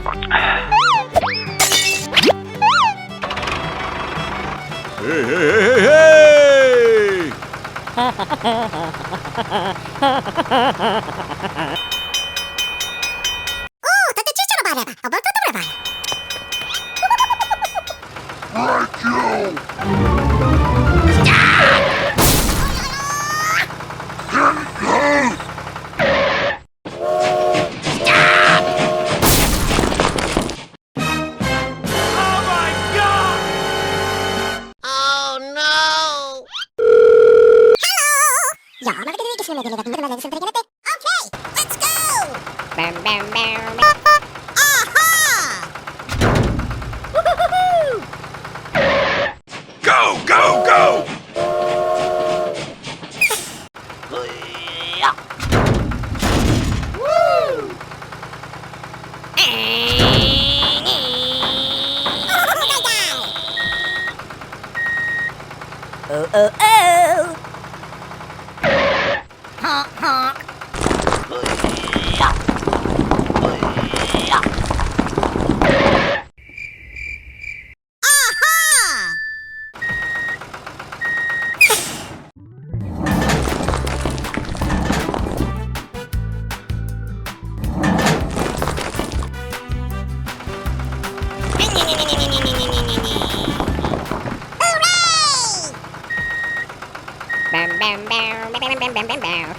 Hey, hey, hey, hey, hey! To ty čisto dobre, a bol to dobre. Right, you! Ja, maar we kunnen niet snel met Okay, let's go! Bam, bam, bam. Aha! Woohoo! Go, go, go! Oh, oh, oh. Honk, honk. Aha! Hooray! Bam, bam, bam, bam, bam, bam, bam, bam.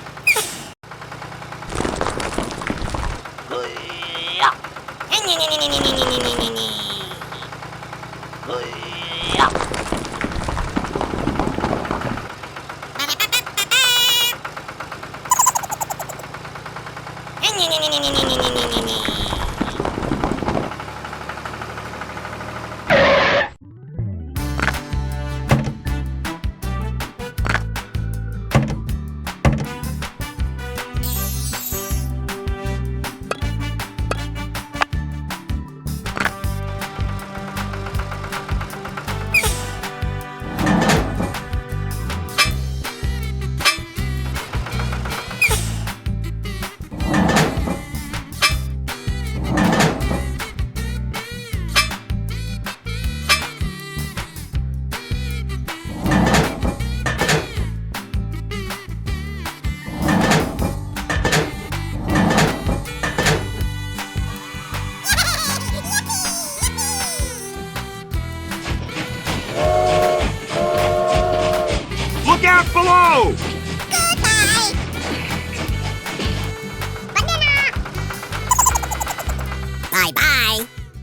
Look out below! Goodbye! Banana! Bye-bye!